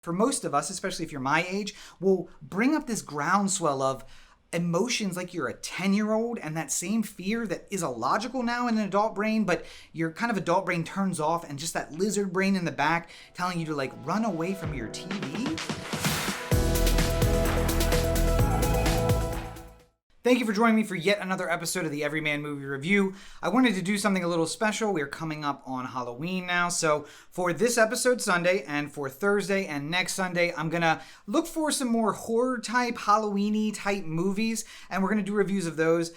for most of us, especially if you're my age, will bring up this groundswell of emotions like you're a 10-year-old and that same fear that is illogical now in an adult brain, but your kind of adult brain turns off and just that lizard brain in the back telling you to like run away from your TV. Thank you for joining me for yet another episode of the Everyman Movie Review. I wanted to do something a little special. We're coming up on Halloween now, so for this episode Sunday and for Thursday and next Sunday, I'm gonna look for some more horror-type, Halloween-y type movies, and we're gonna do reviews of those.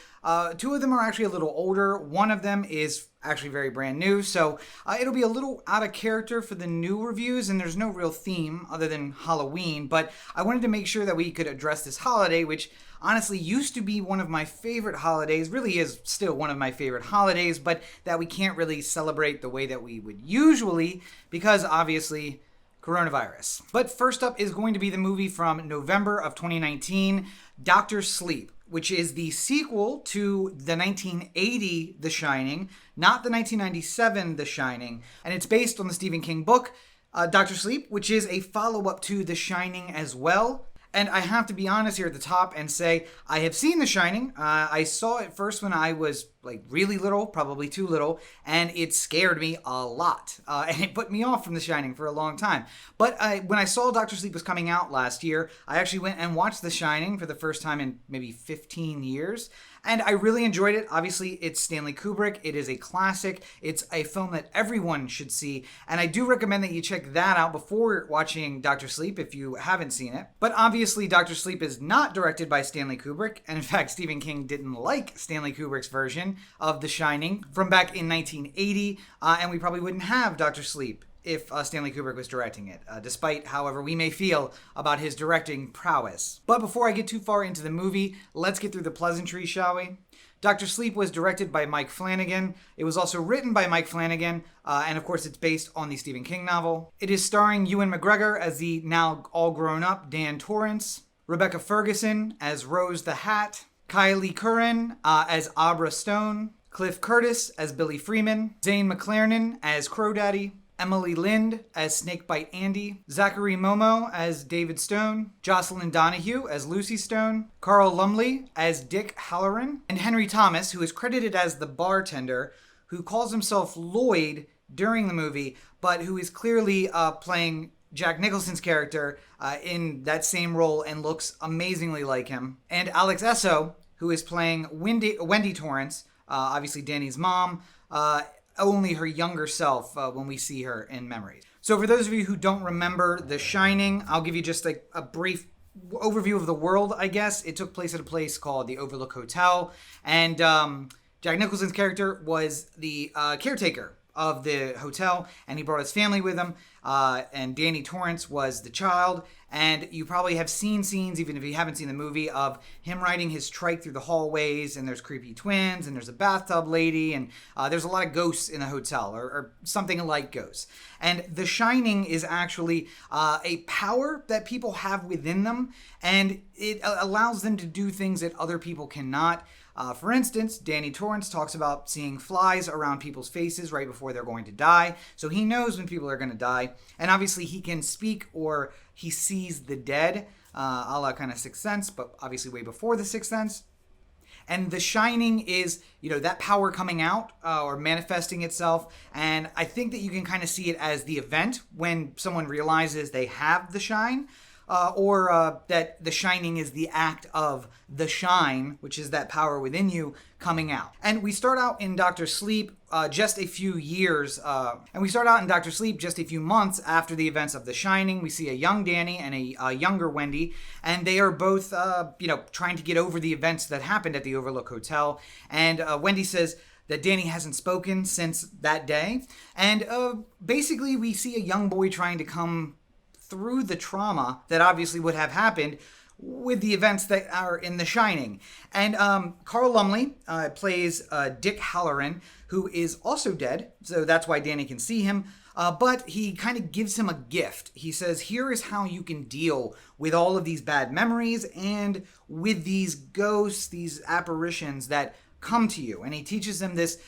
Two of them are actually a little older. One of them is actually very brand new, so it'll be a little out of character for the new reviews, and there's no real theme other than Halloween, but I wanted to make sure that we could address this holiday, which honestly used to be one of my favorite holidays, really is still one of my favorite holidays, but that we can't really celebrate the way that we would usually because obviously coronavirus. But first up is going to be the movie from November of 2019, Dr. Sleep, which is the sequel to the 1980 The Shining, not the 1997 The Shining, and it's based on the Stephen King book, Dr. Sleep, which is a follow-up to The Shining as well. And I have to be honest here at the top and say, I have seen The Shining. I saw it first when I was like really little, probably too little, and it scared me a lot. And it put me off from The Shining for a long time. But when I saw Dr. Sleep was coming out last year, I actually went and watched The Shining for the first time in maybe 15 years. And I really enjoyed it. Obviously, it's Stanley Kubrick. It is a classic. It's a film that everyone should see. And I do recommend that you check that out before watching Dr. Sleep if you haven't seen it. But obviously, Dr. Sleep is not directed by Stanley Kubrick. And in fact, Stephen King didn't like Stanley Kubrick's version of The Shining from back in 1980. And we probably wouldn't have Dr. Sleep if Stanley Kubrick was directing it, despite however we may feel about his directing prowess. But before I get too far into the movie, let's get through the pleasantries, shall we? Dr. Sleep was directed by Mike Flanagan. It was also written by Mike Flanagan, and of course it's based on the Stephen King novel. It is starring Ewan McGregor as the now all grown-up Dan Torrance, Rebecca Ferguson as Rose the Hat, Kylie Curran as Abra Stone, Cliff Curtis as Billy Freeman, Zane McLernan as Crow Daddy, Emily Lind as Snakebite Andy, Zachary Momo as David Stone, Jocelyn Donahue as Lucy Stone, Carl Lumley as Dick Halloran, and Henry Thomas, who is credited as the bartender, who calls himself Lloyd during the movie, but who is clearly playing Jack Nicholson's character in that same role and looks amazingly like him. And Alex Esso, who is playing Wendy Torrance, obviously Danny's mom, only her younger self when we see her in memories. So for those of you who don't remember The Shining, I'll give you just like a brief overview of the world, I guess. It took place at a place called the Overlook Hotel, and Jack Nicholson's character was the caretaker of the hotel, and he brought his family with him, and Danny Torrance was the child, and you probably have seen scenes, even if you haven't seen the movie, of him riding his trike through the hallways, and there's creepy twins, and there's a bathtub lady, and there's a lot of ghosts in the hotel, or something like ghosts. And The Shining is actually a power that people have within them, and it allows them to do things that other people cannot. For instance, Danny Torrance talks about seeing flies around people's faces right before they're going to die. So he knows when people are going to die. And obviously he can speak, or he sees the dead, a la kind of Sixth Sense, but obviously way before the Sixth Sense. And The Shining is, that power coming out or manifesting itself. And I think that you can kind of see it as the event when someone realizes they have the shine. Or that the shining is the act of the shine, which is that power within you coming out. And we start out in Dr. Sleep just a few months after the events of The Shining. We see a young Danny and a younger Wendy, and they are both, trying to get over the events that happened at the Overlook Hotel. And Wendy says that Danny hasn't spoken since that day. And basically we see a young boy trying to come through the trauma that obviously would have happened with the events that are in The Shining. And Carl Lumley plays Dick Halloran, who is also dead, so that's why Danny can see him. But he kind of gives him a gift. He says, here is how you can deal with all of these bad memories and with these ghosts, these apparitions that come to you. And he teaches them this,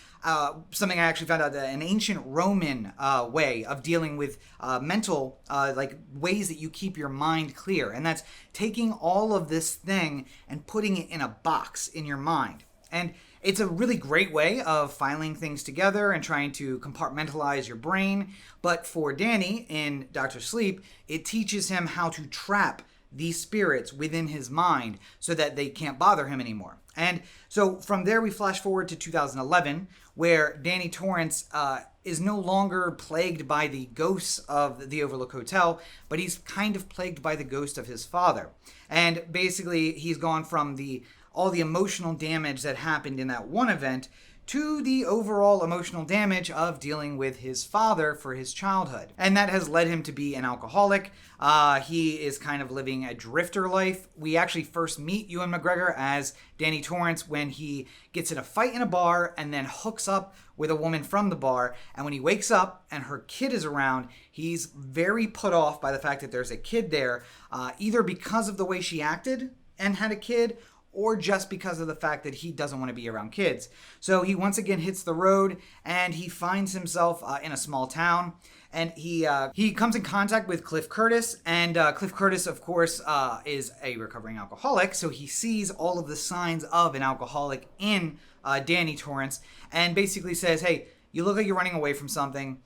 something I actually found out, an ancient Roman way of dealing with mental, like ways that you keep your mind clear. And that's taking all of this thing and putting it in a box in your mind. And it's a really great way of filing things together and trying to compartmentalize your brain. But for Danny in Dr. Sleep, it teaches him how to trap these spirits within his mind so that they can't bother him anymore. And so from there, we flash forward to 2011, where Danny Torrance is no longer plagued by the ghosts of the Overlook Hotel, but he's kind of plagued by the ghost of his father. And basically, he's gone from all the emotional damage that happened in that one event to the overall emotional damage of dealing with his father for his childhood. And that has led him to be an alcoholic. He is kind of living a drifter life. We actually first meet Ewan McGregor as Danny Torrance when he gets in a fight in a bar and then hooks up with a woman from the bar. And when he wakes up and her kid is around, he's very put off by the fact that there's a kid there, either because of the way she acted and had a kid, or just because of the fact that he doesn't want to be around kids. So he once again hits the road, and he finds himself in a small town, and he comes in contact with Cliff Curtis, and Cliff Curtis, of course, is a recovering alcoholic, so he sees all of the signs of an alcoholic in Danny Torrance, and basically says, hey, you look like you're running away from something.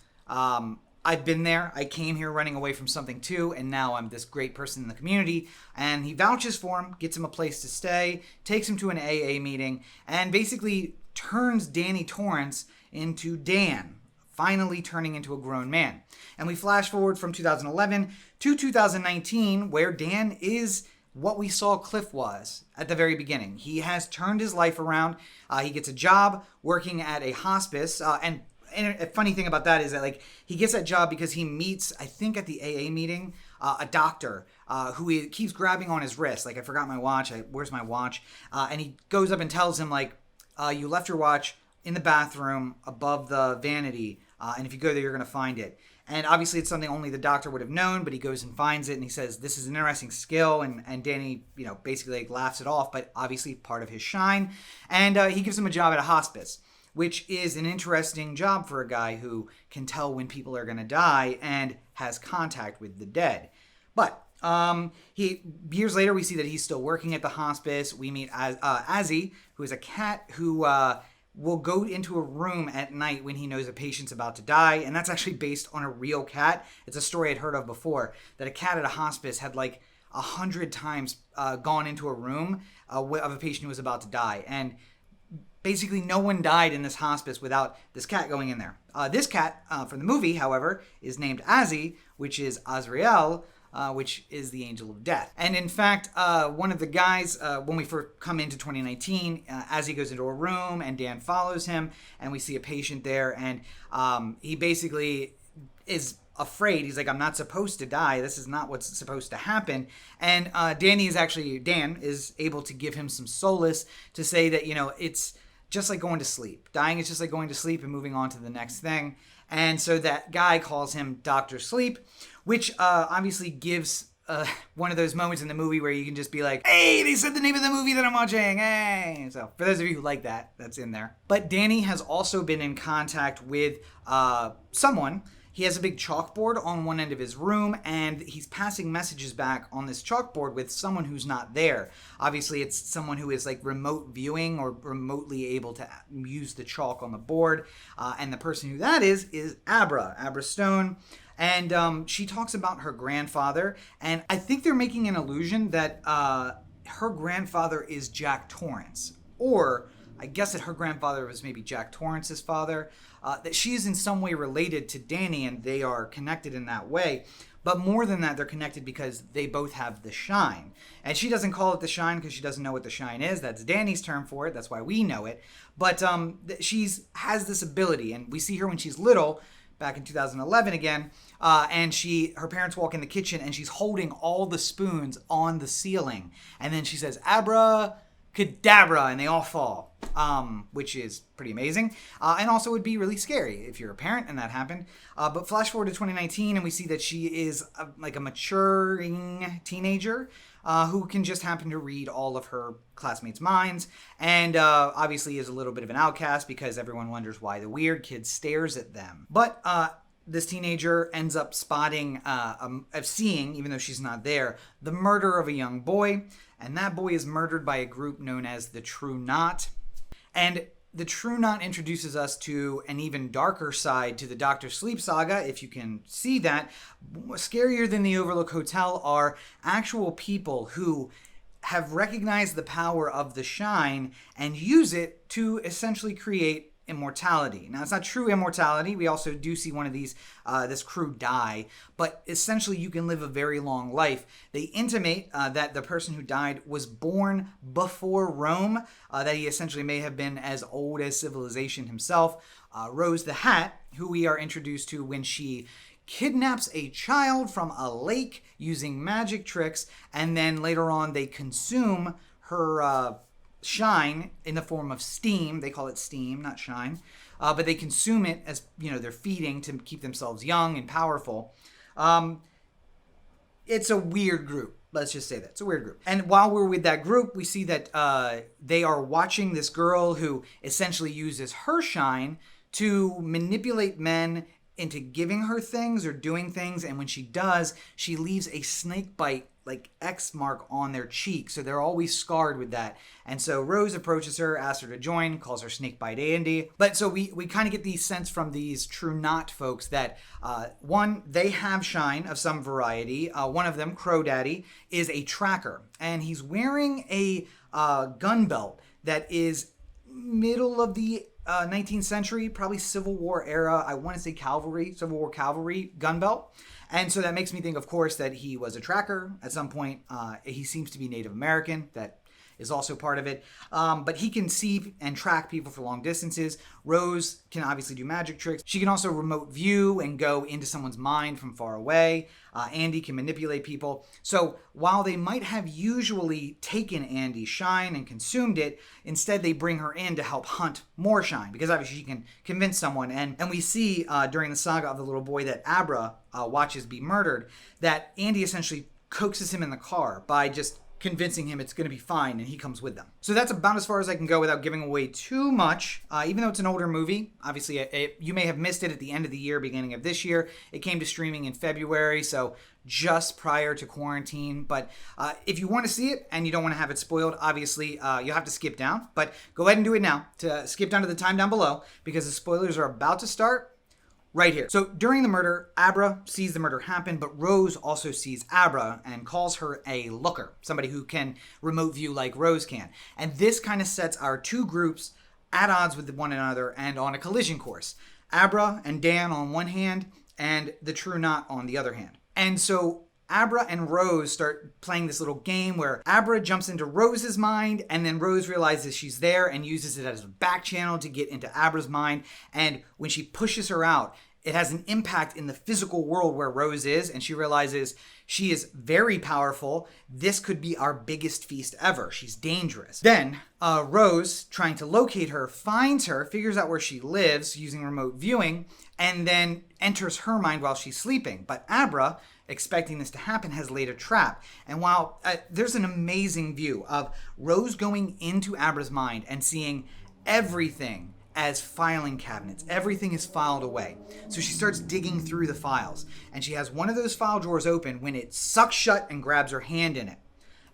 I've been there. I came here running away from something too, and now I'm this great person in the community. And he vouches for him, gets him a place to stay, takes him to an AA meeting, and basically turns Danny Torrance into Dan, finally turning into a grown man. And we flash forward from 2011 to 2019, where Dan is what we saw Cliff was at the very beginning. He has turned his life around. He gets a job working at a hospice, and a funny thing about that is that, like, he gets that job because he meets, I think at the AA meeting, a doctor who he keeps grabbing on his wrist. Like, I forgot my watch. Where's my watch? And he goes up and tells him, like, you left your watch in the bathroom above the vanity. And if you go there, you're going to find it. And obviously it's something only the doctor would have known, but he goes and finds it and he says, this is an interesting skill. And Danny, basically like laughs it off, but obviously part of his shine. And he gives him a job at a hospice, which is an interesting job for a guy who can tell when people are going to die and has contact with the dead. But years later, we see that he's still working at the hospice. We meet Azzy, who is a cat who will go into a room at night when he knows a patient's about to die. And that's actually based on a real cat. It's a story I'd heard of before, that a cat at a hospice had like 100 times gone into a room of a patient who was about to die. And basically, no one died in this hospice without this cat going in there. This cat from the movie, however, is named Azzy, which is Azrael, which is the angel of death. And in fact, one of the guys, when we first come into 2019, Azzy goes into a room and Dan follows him, and we see a patient there, and he basically is afraid. He's like, I'm not supposed to die. This is not what's supposed to happen. And Dan is able to give him some solace to say that, it's just like going to sleep. Dying is just like going to sleep and moving on to the next thing. And so that guy calls him Dr. Sleep, which obviously gives one of those moments in the movie where you can just be like, hey, they said the name of the movie that I'm watching, hey. So for those of you who like that, that's in there. But Danny has also been in contact with someone. He has a big chalkboard on one end of his room, and he's passing messages back on this chalkboard with someone who's not there. Obviously, it's someone who is like remote viewing or remotely able to use the chalk on the board. And the person who that is Abra Stone. And she talks about her grandfather. And I think they're making an allusion that her grandfather is Jack Torrance. Or I guess that her grandfather was maybe Jack Torrance's father. That she is in some way related to Danny and they are connected in that way. But more than that, they're connected because they both have the shine. And she doesn't call it the shine because she doesn't know what the shine is. That's Danny's term for it. That's why we know it. But she's has this ability, and we see her when she's little, back in 2011 again, and her parents walk in the kitchen and she's holding all the spoons on the ceiling. And then she says, Abra, Kadabra, and they all fall, which is pretty amazing, and also would be really scary if you're a parent and that happened. But flash forward to 2019, and we see that she is like a maturing teenager who can just happen to read all of her classmates' minds, and obviously is a little bit of an outcast because everyone wonders why the weird kid stares at them. But this teenager ends up spotting, seeing, even though she's not there, the murder of a young boy, and that boy is murdered by a group known as the True Knot. And the True Knot introduces us to an even darker side to the Dr. Sleep saga, if you can see that. Scarier than the Overlook Hotel are actual people who have recognized the power of the shine and use it to essentially create immortality. Now, it's not true immortality. We also do see one of these, this crew die, but essentially you can live a very long life. They intimate that the person who died was born before Rome, that he essentially may have been as old as civilization himself. Rose the Hat, who we are introduced to when she kidnaps a child from a lake using magic tricks, and then later on they consume her shine in the form of steam. They call it steam, not shine. But they consume it as, they're feeding to keep themselves young and powerful. It's a weird group. Let's just say that. It's a weird group. And while we're with that group, we see that they are watching this girl who essentially uses her shine to manipulate men into giving her things or doing things. And when she does, she leaves a snake bite like X mark on their cheek, so they're always scarred with that. And so Rose approaches her, asks her to join, calls her Snakebite Andy. But so we kind of get the sense from these True Knot folks that one, they have shine of some variety. One of them, Crow Daddy, is a tracker, and he's wearing a gun belt that is middle of the 19th century, probably Civil War era. I want to say Civil War cavalry gun belt. And so that makes me think, of course, that he was a tracker at some point. He seems to be Native American. That is also part of it. But he can see and track people for long distances. Rose can obviously do magic tricks. She can also remote view and go into someone's mind from far away. Andy can manipulate people. So while they might have usually taken Andy's shine and consumed it, instead they bring her in to help hunt more shine, because obviously she can convince someone. And we see during the saga of the little boy that Abra watches be murdered, that Andy essentially coaxes him in the car by just convincing him it's going to be fine, and he comes with them. So that's about as far as I can go without giving away too much. Even though it's an older movie, obviously you may have missed it at the end of the year, beginning of this year. It came to streaming in February, so just prior to quarantine. But if you want to see it and you don't want to have it spoiled, obviously you'll have to skip down. But go ahead and do it now. To skip down to the time down below, because the spoilers are about to start right here. So during the murder, Abra sees the murder happen, but Rose also sees Abra and calls her a looker, somebody who can remote view like Rose can. And this kind of sets our two groups at odds with one another and on a collision course. Abra and Dan on one hand, and the True Knot on the other hand. And so Abra and Rose start playing this little game where Abra jumps into Rose's mind, and then Rose realizes she's there and uses it as a back channel to get into Abra's mind. And when she pushes her out, it has an impact in the physical world where Rose is, and she realizes she is very powerful. This could be our biggest feast ever. She's dangerous. Then Rose, trying to locate her, finds her, figures out where she lives using remote viewing, and then enters her mind while she's sleeping. But Abra, expecting this to happen, has laid a trap. And while there's an amazing view of Rose going into Abra's mind and seeing everything as filing cabinets. Everything is filed away. So she starts digging through the files, and she has one of those file drawers open when it sucks shut and grabs her hand in it.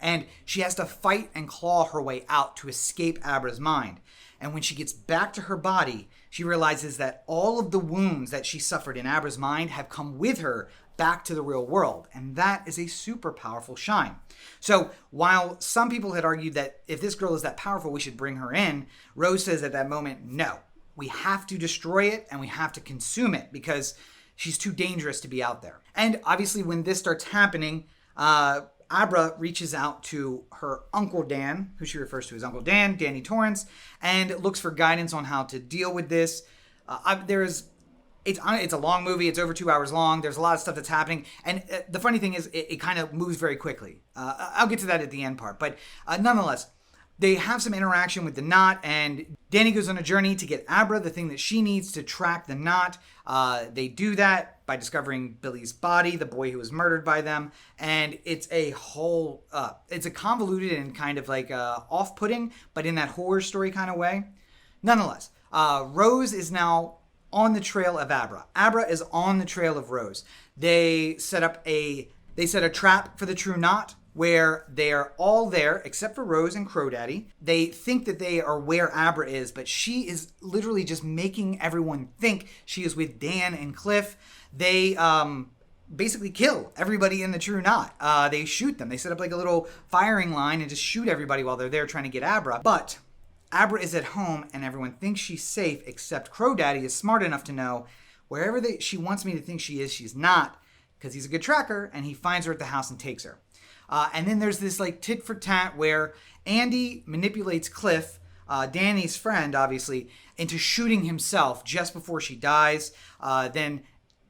And she has to fight and claw her way out to escape Abra's mind. And when she gets back to her body, she realizes that all of the wounds that she suffered in Abra's mind have come with her back to the real world. And that is a super powerful shine. So while some people had argued that if this girl is that powerful, we should bring her in, Rose says at that moment, no, we have to destroy it and we have to consume it because she's too dangerous to be out there. And obviously when this starts happening, Abra reaches out to her Uncle Dan, who she refers to as Uncle Dan, Danny Torrance, and looks for guidance on how to deal with this. It's a long movie. It's over 2 hours long. There's a lot of stuff that's happening. And the funny thing is, it kind of moves very quickly. I'll get to that at the end part. But nonetheless, they have some interaction with the knot, and Danny goes on a journey to get Abra, the thing that she needs to track the knot. They do that by discovering Billy's body, the boy who was murdered by them, and it's a it's a convoluted and kind of like off-putting, but in that horror story kind of way. Nonetheless, Rose is now on the trail of Abra. Abra is on the trail of Rose. They set a trap for the true knot, where they are all there except for Rose and Crow Daddy. They think that they are where Abra is, but she is literally just making everyone think she is with Dan and Cliff. They basically kill everybody in the true knot. They shoot them. They set up like a little firing line and just shoot everybody while they're there trying to get Abra. But Abra is at home and everyone thinks she's safe, except Crow Daddy is smart enough to know wherever she wants me to think she is, she's not, because he's a good tracker, and he finds her at the house and takes her. And then there's this like tit for tat where Andy manipulates Cliff, Danny's friend, obviously, into shooting himself just before she dies. Then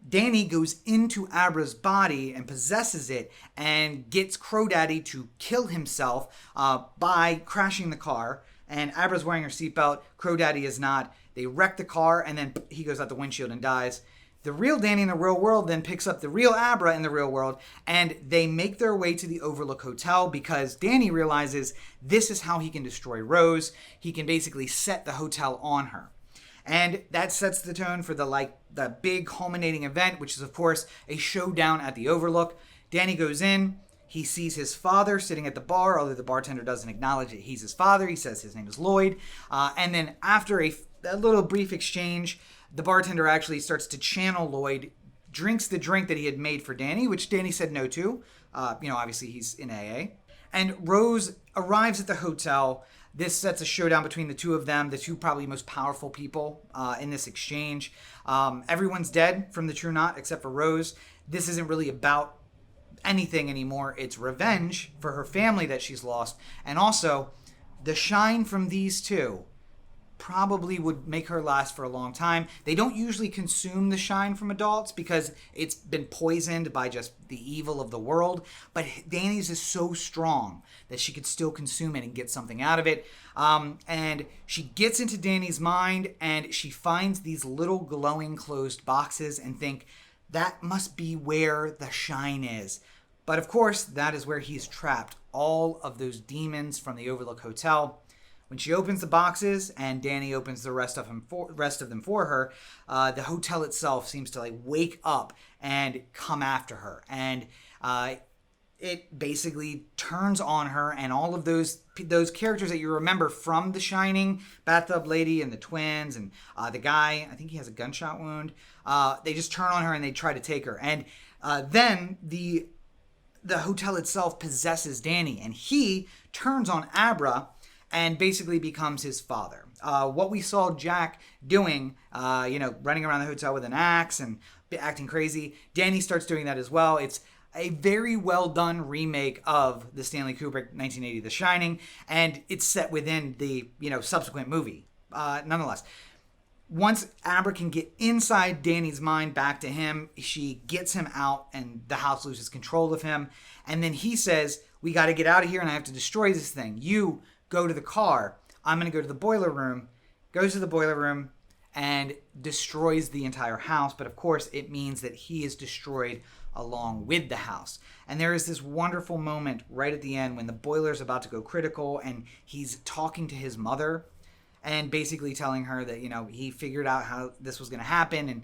Danny goes into Abra's body and possesses it and gets Crow Daddy to kill himself by crashing the car. And Abra's wearing her seatbelt. Crow Daddy is not. They wreck the car, and then he goes out the windshield and dies. The real Danny in the real world then picks up the real Abra in the real world, and they make their way to the Overlook Hotel because Danny realizes this is how he can destroy Rose. He can basically set the hotel on her. And that sets the tone for the big culminating event, which is, of course, a showdown at the Overlook. Danny goes in. He sees his father sitting at the bar, although the bartender doesn't acknowledge that he's his father. He says his name is Lloyd. And then after a little brief exchange, the bartender actually starts to channel Lloyd, drinks the drink that he had made for Danny, which Danny said no to. Obviously he's in AA. And Rose arrives at the hotel. This sets a showdown between the two of them, the two probably most powerful people in this exchange. Everyone's dead from the True Knot except for Rose. This isn't really about anything anymore. It's revenge for her family that she's lost. And also, the shine from these two probably would make her last for a long time. They don't usually consume the shine from adults because it's been poisoned by just the evil of the world, but Danny's is so strong that she could still consume it and get something out of it. And she gets into Danny's mind and she finds these little glowing closed boxes and think that must be where the shine is. But of course, that is where he's trapped all of those demons from the Overlook Hotel. When she opens the boxes and Danny opens the rest of them for her, the hotel itself seems to wake up and come after her, and it basically turns on her and all of those characters that you remember from The Shining, Bathtub Lady and the twins and the guy, I think he has a gunshot wound. They just turn on her and they try to take her, and then the hotel itself possesses Danny, and he turns on Abra and basically becomes his father. What we saw Jack doing, running around the hotel with an axe and acting crazy, Danny starts doing that as well. It's a very well done remake of the Stanley Kubrick 1980 The Shining, and it's set within the subsequent movie. Nonetheless, once Abra can get inside Danny's mind back to him, she gets him out and the house loses control of him. And then he says, we got to get out of here and I have to destroy this thing. You go to the car. I'm going to go to the boiler room. Goes to the boiler room and destroys the entire house. But of course, it means that he is destroyed along with the house. And there is this wonderful moment right at the end when the boiler is about to go critical and he's talking to his mother and basically telling her that, he figured out how this was going to happen and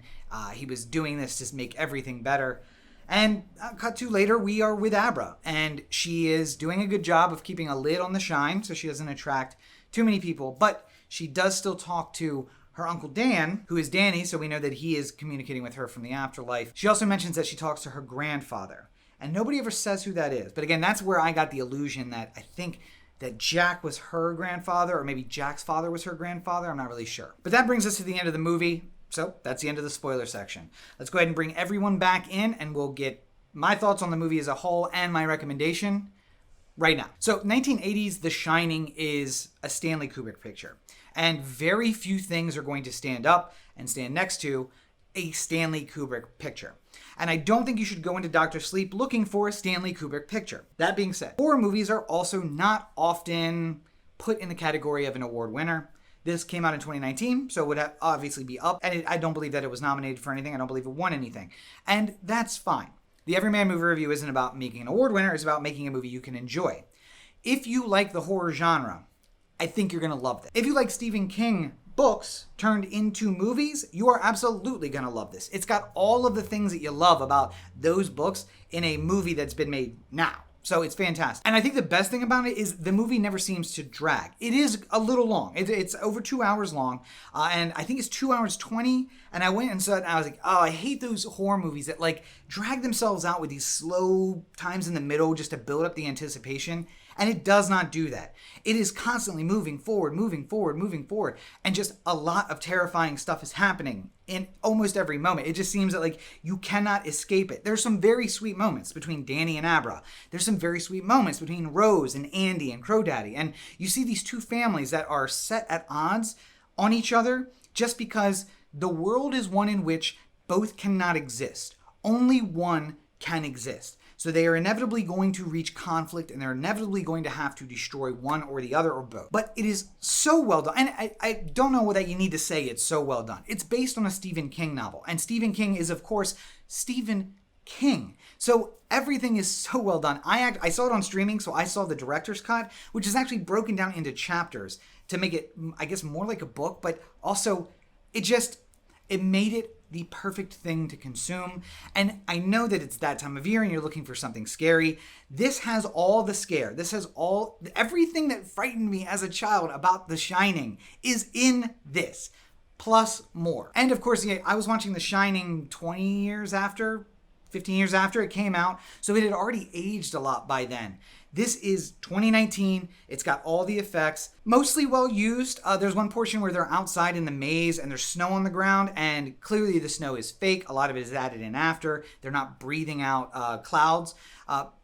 he was doing this to make everything better. And cut to later, we are with Abra, and she is doing a good job of keeping a lid on the shine so she doesn't attract too many people, but she does still talk to her Uncle Dan, who is Danny, so we know that he is communicating with her from the afterlife. She also mentions that she talks to her grandfather, and nobody ever says who that is. But again, that's where I got the illusion that I think that Jack was her grandfather, or maybe Jack's father was her grandfather. I'm not really sure. But that brings us to the end of the movie. So that's the end of the spoiler section. Let's go ahead and bring everyone back in and we'll get my thoughts on the movie as a whole and my recommendation right now. So 1980s The Shining is a Stanley Kubrick picture. And very few things are going to stand up and stand next to a Stanley Kubrick picture. And I don't think you should go into Dr. Sleep looking for a Stanley Kubrick picture. That being said, horror movies are also not often put in the category of an award winner. This came out in 2019, so it would obviously be up. And I don't believe that it was nominated for anything. I don't believe it won anything. And that's fine. The Everyman Movie Review isn't about making an award winner. It's about making a movie you can enjoy. If you like the horror genre, I think you're going to love this. If you like Stephen King books turned into movies, you are absolutely going to love this. It's got all of the things that you love about those books in a movie that's been made now. So it's fantastic. And I think the best thing about it is the movie never seems to drag. It is a little long. It's over 2 hours long. And I think it's 2 hours 20. And I went and saw it and I was like, oh, I hate those horror movies that like drag themselves out with these slow times in the middle just to build up the anticipation. And it does not do that. It is constantly moving forward, moving forward, moving forward. And just a lot of terrifying stuff is happening in almost every moment. It just seems that like you cannot escape it. There's some very sweet moments between Danny and Abra. There's some very sweet moments between Rose and Andy and Crow Daddy. And you see these two families that are set at odds on each other just because the world is one in which both cannot exist. Only one can exist. So they are inevitably going to reach conflict and they're inevitably going to have to destroy one or the other or both. But it is so well done. And I don't know that you need to say it's so well done. It's based on a Stephen King novel. And Stephen King is, of course, Stephen King. So everything is so well done. I saw it on streaming, so I saw the director's cut, which is actually broken down into chapters to make it, I guess, more like a book. But also, it made it the perfect thing to consume. And I know that it's that time of year and you're looking for something scary. This has all the scare. This has everything that frightened me as a child about The Shining is in this, plus more. And of course, I was watching The Shining 15 years after it came out, so it had already aged a lot by then. This is 2019. It's got all the effects, mostly well used. There's one portion where they're outside in the maze and there's snow on the ground, and clearly the snow is fake. A lot of it is added in after. They're not breathing out clouds.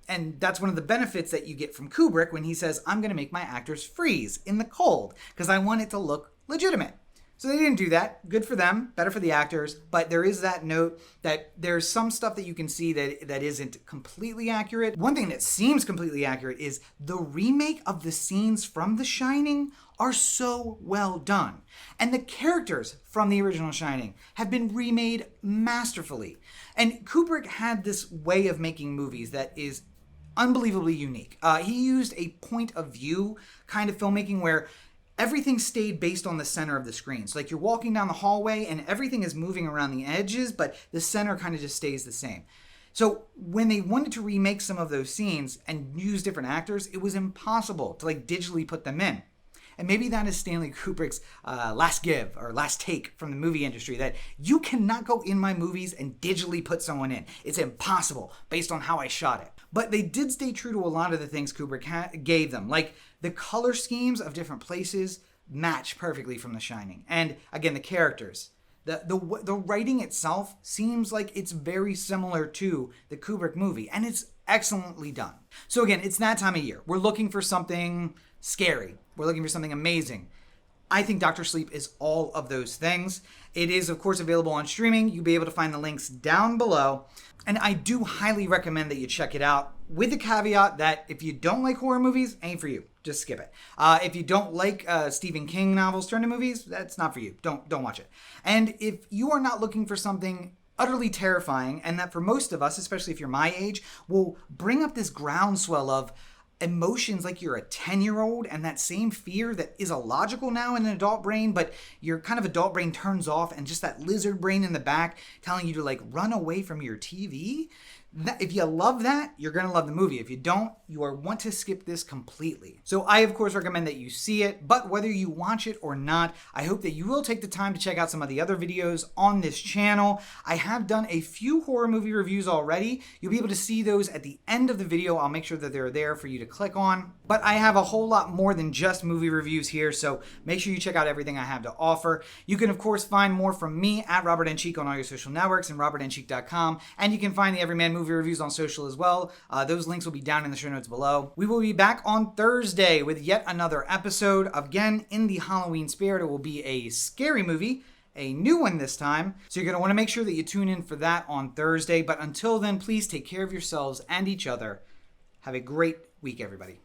And that's one of the benefits that you get from Kubrick when he says, I'm going to make my actors freeze in the cold because I want it to look legitimate. So they didn't do that. Good for them. Better for the actors. But there is that note that there's some stuff that you can see that isn't completely accurate. One thing that seems completely accurate is the remake of the scenes from The Shining are so well done. And the characters from the original Shining have been remade masterfully. And Kubrick had this way of making movies that is unbelievably unique. He used a point of view kind of filmmaking where everything stayed based on the center of the screen. So like you're walking down the hallway and everything is moving around the edges, but the center kind of just stays the same. So when they wanted to remake some of those scenes and use different actors, it was impossible to like digitally put them in. And maybe that is Stanley Kubrick's last give or last take from the movie industry, that you cannot go in my movies and digitally put someone in. It's impossible based on how I shot it. But they did stay true to a lot of the things Kubrick gave them. Like the color schemes of different places match perfectly from The Shining. And again, the characters. The writing itself seems like it's very similar to the Kubrick movie. And it's excellently done. So again, it's that time of year. We're looking for something scary. We're looking for something amazing. I think Dr. Sleep is all of those things. It is, of course, available on streaming. You'll be able to find the links down below. And I do highly recommend that you check it out, with the caveat that if you don't like horror movies, ain't for you. Just skip it. If you don't like Stephen King novels turned into movies, that's not for you. Don't watch it. And if you are not looking for something utterly terrifying, and that for most of us, especially if you're my age, will bring up this groundswell of emotions like you're a 10-year-old and that same fear that is illogical now in an adult brain, but your kind of adult brain turns off and just that lizard brain in the back telling you to like run away from your TV. If you love that, you're going to love the movie. If you don't, you want to skip this completely. So I, of course, recommend that you see it, but whether you watch it or not, I hope that you will take the time to check out some of the other videos on this channel. I have done a few horror movie reviews already. You'll be able to see those at the end of the video. I'll make sure that they're there for you to click on. But I have a whole lot more than just movie reviews here, so make sure you check out everything I have to offer. You can, of course, find more from me at Robert N. Cheek on all your social networks and robertncheek.com, and you can find the Everyman Movie reviews on social as well. Those links will be down in the show notes below. We will be back on Thursday with yet another episode. Again, in the Halloween spirit, it will be a scary movie, a new one this time. So you're going to want to make sure that you tune in for that on Thursday. But until then, please take care of yourselves and each other. Have a great week, everybody.